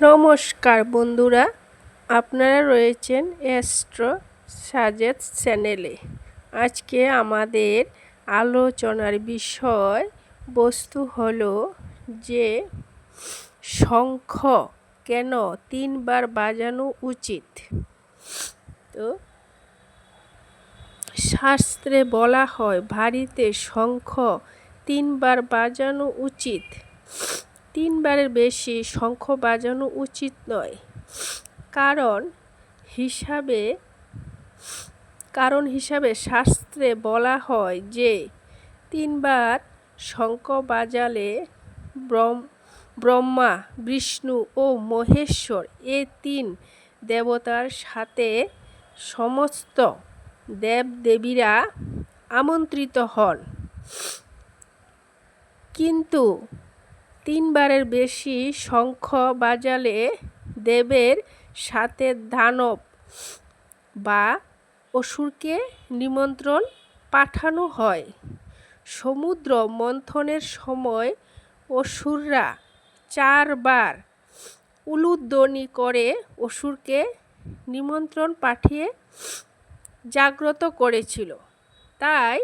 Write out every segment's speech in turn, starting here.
নমস্কার বন্ধুরা, আপনারা রয়েছেন অ্যাস্ট্রো সাজেস্ট চ্যানেলে। আজকে আমাদের আলোচনার বিষয় বস্তু হলো যে শঙ্খ কেন 3 বার বাজানো উচিত। তো শাস্ত্রে বলা হয় বাড়িতে শঙ্খ 3 বার বাজানো উচিত। 3 বারের বেশি শঙ্খ বাজানো উচিত নয়। কারণ হিসাবে শাস্ত্রে বলা হয় যে 3 বার শঙ্খ বাজালে ব্রহ্মা, বিষ্ণু ও মহেশ্বর এ 3 দেবতার সাথে সমস্ত দেবদেবীরা আমন্ত্রিত হন। কিন্তু 3 বারের বেশি শঙ্খ বাজালে দেবের সাথে দানব বা অসুরকে নিমন্ত্রণ পাঠানো হয়। সমুদ্র মন্থনের সময় অসুররা 4 বার উলুধ্বনি করে অসুরকে নিমন্ত্রণ পাঠিয়ে জাগ্রত করেছিল। তাই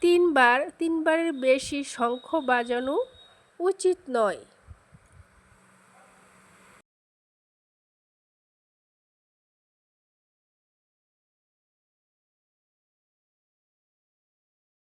3 বারের বেশি শঙ্খ বাজানো উচিত নয়।